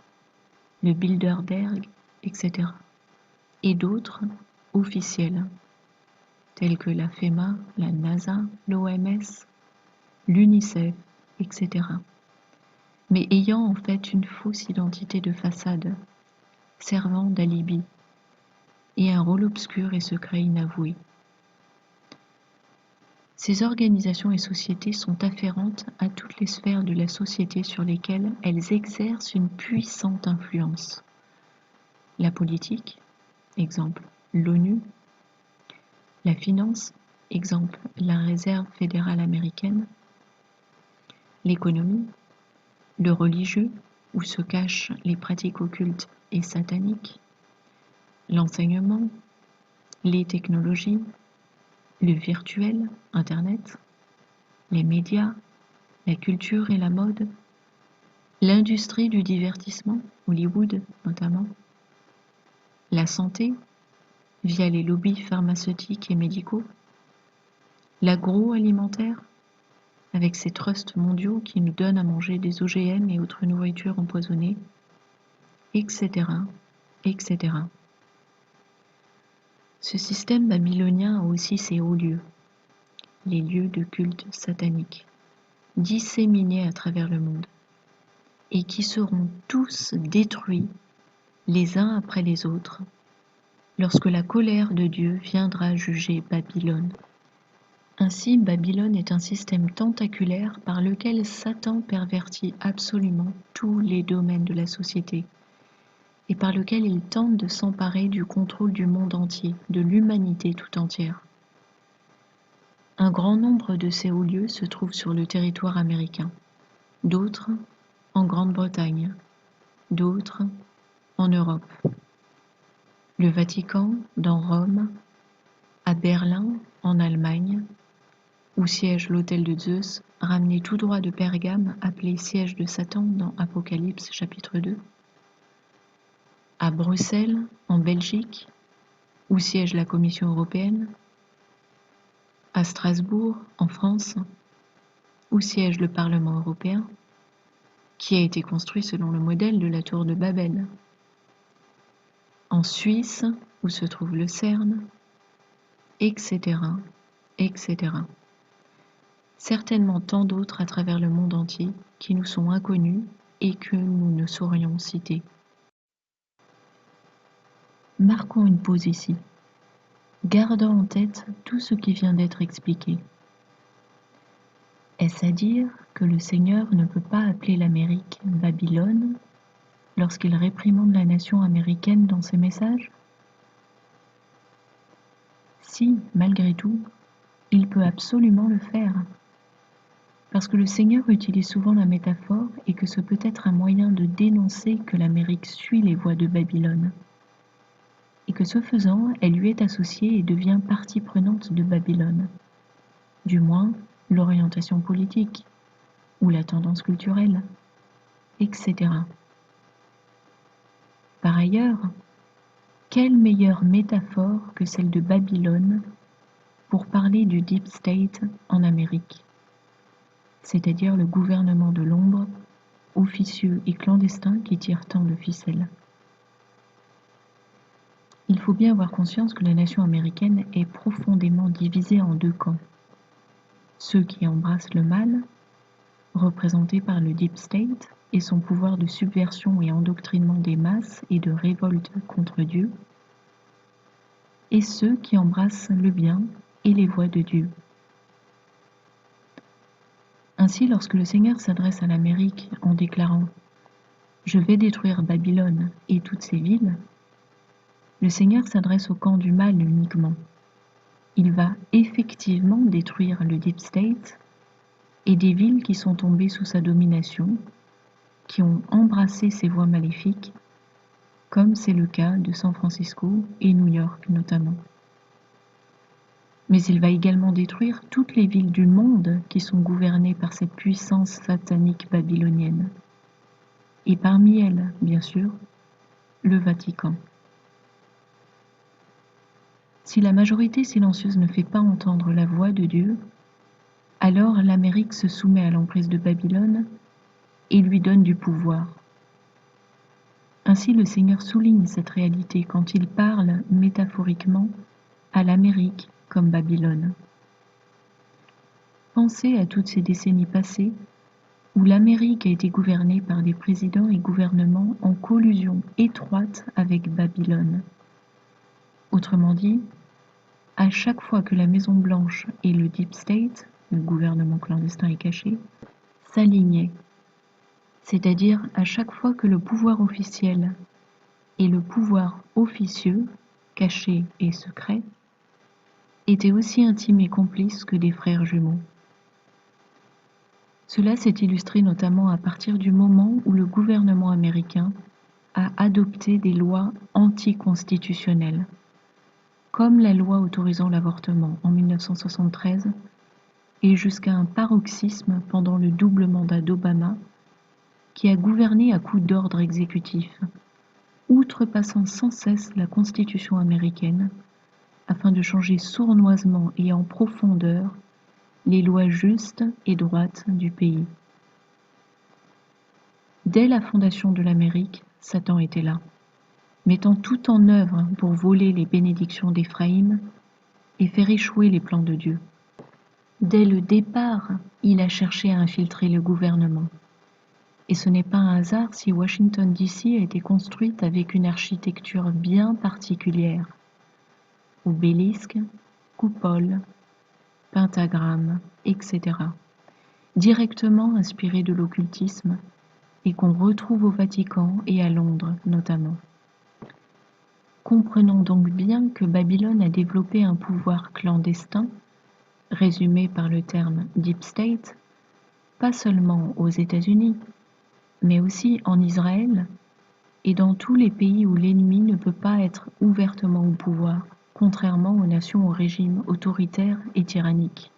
Speaker 1: le Bilderberg, etc. Et d'autres officielles, telles que la FEMA, la NASA, l'OMS, l'UNICEF, etc. Mais ayant en fait une fausse identité de façade, servant d'alibi, et un rôle obscur et secret inavoué. Ces organisations et sociétés sont afférentes à toutes les sphères de la société sur lesquelles elles exercent une puissante influence. La politique, exemple l'ONU, la finance, exemple la Réserve fédérale américaine, l'économie, le religieux, où se cachent les pratiques occultes et sataniques, l'enseignement, les technologies, le virtuel, Internet, les médias, la culture et la mode, l'industrie du divertissement, Hollywood notamment, la santé, via les lobbies pharmaceutiques et médicaux, l'agroalimentaire, avec ses trusts mondiaux qui nous donnent à manger des OGM et autres nourritures empoisonnées, etc., etc. Ce système babylonien a aussi ses hauts lieux, les lieux de culte satanique, disséminés à travers le monde, et qui seront tous détruits les uns après les autres, lorsque la colère de Dieu viendra juger Babylone. Ainsi, Babylone est un système tentaculaire par lequel Satan pervertit absolument tous les domaines de la société et par lequel il tente de s'emparer du contrôle du monde entier, de l'humanité tout entière. Un grand nombre de ces hauts lieux se trouvent sur le territoire américain, d'autres en Grande-Bretagne, d'autres en Europe. Le Vatican dans Rome, à Berlin en Allemagne, où siège l'autel de Zeus, ramené tout droit de Pergame, appelé siège de Satan dans Apocalypse chapitre 2, à Bruxelles, en Belgique, où siège la Commission européenne, à Strasbourg, en France, où siège le Parlement européen, qui a été construit selon le modèle de la tour de Babel, en Suisse, où se trouve le CERN, etc., etc. Certainement tant d'autres à travers le monde entier qui nous sont inconnus et que nous ne saurions citer. Marquons une pause ici, gardant en tête tout ce qui vient d'être expliqué. Est-ce à dire que le Seigneur ne peut pas appeler l'Amérique Babylone lorsqu'il réprimande la nation américaine dans ses messages? Si, malgré tout, il peut absolument le faire, parce que le Seigneur utilise souvent la métaphore et que ce peut être un moyen de dénoncer que l'Amérique suit les voies de Babylone, et que ce faisant, elle lui est associée et devient partie prenante de Babylone, du moins l'orientation politique, ou la tendance culturelle, etc. Par ailleurs, quelle meilleure métaphore que celle de Babylone pour parler du Deep State en Amérique, c'est-à-dire le gouvernement de l'ombre, officieux et clandestin qui tire tant de ficelles. Il faut bien avoir conscience que la nation américaine est profondément divisée en deux camps. Ceux qui embrassent le mal, représentés par le Deep State et son pouvoir de subversion et endoctrinement des masses et de révolte contre Dieu, et ceux qui embrassent le bien et les voies de Dieu. Ainsi, lorsque le Seigneur s'adresse à l'Amérique en déclarant « Je vais détruire Babylone et toutes ses villes », le Seigneur s'adresse au camp du mal uniquement. Il va effectivement détruire le Deep State et des villes qui sont tombées sous sa domination, qui ont embrassé ses voies maléfiques, comme c'est le cas de San Francisco et New York notamment. Mais il va également détruire toutes les villes du monde qui sont gouvernées par cette puissance satanique babylonienne. Et parmi elles, bien sûr, le Vatican. Si la majorité silencieuse ne fait pas entendre la voix de Dieu, alors l'Amérique se soumet à l'emprise de Babylone et lui donne du pouvoir. Ainsi le Seigneur souligne cette réalité quand il parle métaphoriquement à l'Amérique comme Babylone. Pensez à toutes ces décennies passées où l'Amérique a été gouvernée par des présidents et gouvernements en collusion étroite avec Babylone. Autrement dit, à chaque fois que la Maison-Blanche et le Deep State, le gouvernement clandestin et caché, s'alignaient, c'est-à-dire à chaque fois que le pouvoir officiel et le pouvoir officieux, caché et secret, étaient aussi intimes et complices que des frères jumeaux. Cela s'est illustré notamment à partir du moment où le gouvernement américain a adopté des lois anticonstitutionnelles, comme la loi autorisant l'avortement en 1973, et jusqu'à un paroxysme pendant le double mandat d'Obama, qui a gouverné à coups d'ordre exécutif, outrepassant sans cesse la Constitution américaine, afin de changer sournoisement et en profondeur les lois justes et droites du pays. Dès la fondation de l'Amérique, Satan était là, mettant tout en œuvre pour voler les bénédictions d'Éphraïm et faire échouer les plans de Dieu. Dès le départ, il a cherché à infiltrer le gouvernement. Et ce n'est pas un hasard si Washington DC a été construite avec une architecture bien particulière. Obélisques, coupoles, pentagrammes, etc. Directement inspirés de l'occultisme et qu'on retrouve au Vatican et à Londres notamment. Comprenons donc bien que Babylone a développé un pouvoir clandestin, résumé par le terme Deep State, pas seulement aux États-Unis, mais aussi en Israël et dans tous les pays où l'ennemi ne peut pas être ouvertement au pouvoir, contrairement aux nations au régime autoritaire et tyrannique,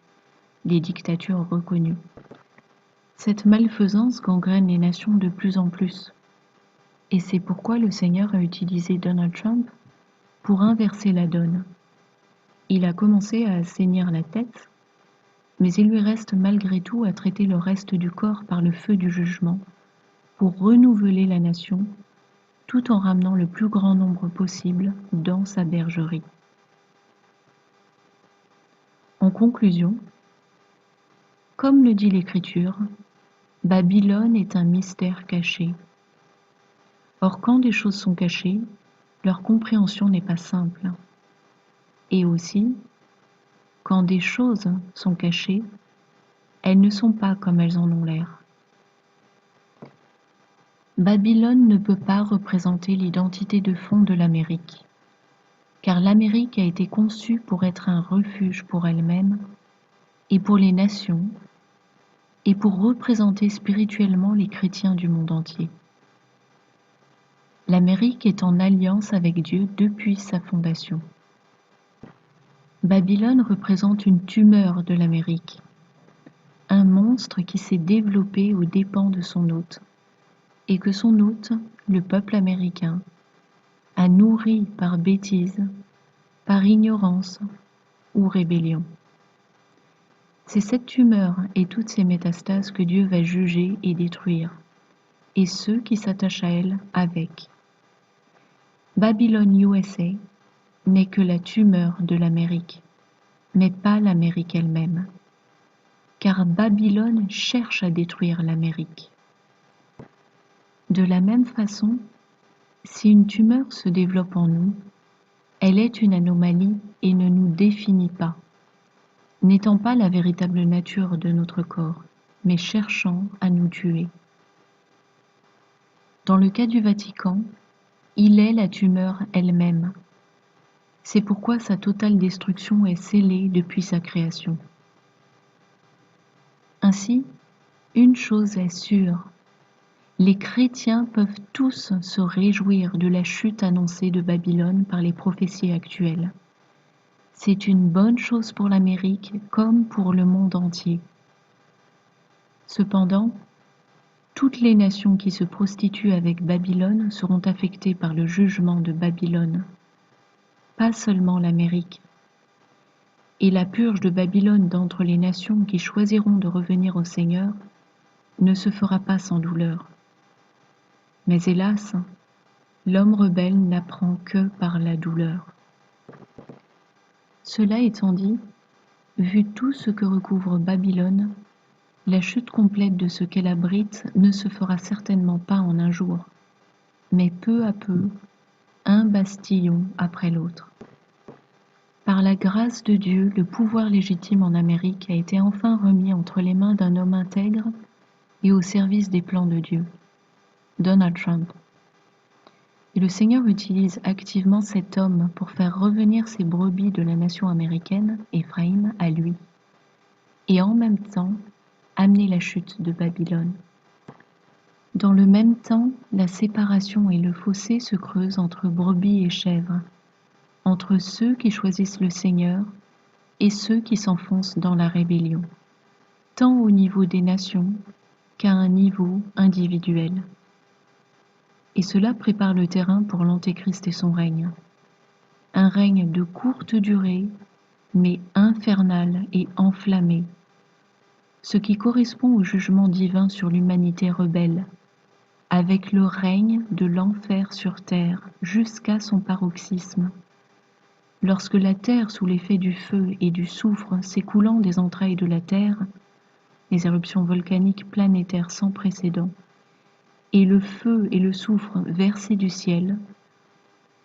Speaker 1: les dictatures reconnues. Cette malfaisance gangrène les nations de plus en plus, et c'est pourquoi le Seigneur a utilisé Donald Trump pour inverser la donne. Il a commencé à assainir la tête, mais il lui reste malgré tout à traiter le reste du corps par le feu du jugement, pour renouveler la nation, tout en ramenant le plus grand nombre possible dans sa bergerie. En conclusion, comme le dit l'Écriture, Babylone est un mystère caché. Or, quand des choses sont cachées, leur compréhension n'est pas simple. Et aussi, quand des choses sont cachées, elles ne sont pas comme elles en ont l'air. Babylone ne peut pas représenter l'identité de fond de l'Amérique, car l'Amérique a été conçue pour être un refuge pour elle-même et pour les nations, et pour représenter spirituellement les chrétiens du monde entier. L'Amérique est en alliance avec Dieu depuis sa fondation. Babylone représente une tumeur de l'Amérique, un monstre qui s'est développé aux dépens de son hôte, et que son hôte, le peuple américain, a nourri par bêtise, par ignorance ou rébellion. C'est cette tumeur et toutes ses métastases que Dieu va juger et détruire, et ceux qui s'attachent à elle avec. Babylone USA n'est que la tumeur de l'Amérique, mais pas l'Amérique elle-même, car Babylone cherche à détruire l'Amérique. De la même façon, si une tumeur se développe en nous, elle est une anomalie et ne nous définit pas, n'étant pas la véritable nature de notre corps, mais cherchant à nous tuer. Dans le cas du Vatican, il est la tumeur elle-même. C'est pourquoi sa totale destruction est scellée depuis sa création. Ainsi, une chose est sûre, les chrétiens peuvent tous se réjouir de la chute annoncée de Babylone par les prophéties actuelles. C'est une bonne chose pour l'Amérique comme pour le monde entier. Cependant, toutes les nations qui se prostituent avec Babylone seront affectées par le jugement de Babylone, pas seulement l'Amérique. Et la purge de Babylone d'entre les nations qui choisiront de revenir au Seigneur ne se fera pas sans douleur. Mais hélas, l'homme rebelle n'apprend que par la douleur. Cela étant dit, vu tout ce que recouvre Babylone, la chute complète de ce qu'elle abrite ne se fera certainement pas en un jour, mais peu à peu, un bastillon après l'autre. Par la grâce de Dieu, le pouvoir légitime en Amérique a été enfin remis entre les mains d'un homme intègre et au service des plans de Dieu, Donald Trump. Et le Seigneur utilise activement cet homme pour faire revenir ces brebis de la nation américaine, Éphraïm, à lui, et en même temps amener la chute de Babylone. Dans le même temps, la séparation et le fossé se creusent entre brebis et chèvres, entre ceux qui choisissent le Seigneur et ceux qui s'enfoncent dans la rébellion, tant au niveau des nations qu'à un niveau individuel. Et cela prépare le terrain pour l'Antéchrist et son règne. Un règne de courte durée, mais infernal et enflammé, ce qui correspond au jugement divin sur l'humanité rebelle, avec le règne de l'enfer sur terre jusqu'à son paroxysme. Lorsque la terre, sous l'effet du feu et du soufre s'écoulant des entrailles de la terre, les éruptions volcaniques planétaires sans précédent, et le feu et le soufre versés du ciel,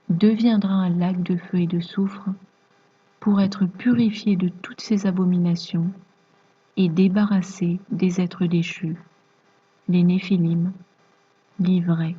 Speaker 1: deviendra un lac de feu et de soufre pour être purifié de toutes ces abominations et débarrassé des êtres déchus, les Néphilim, livrés.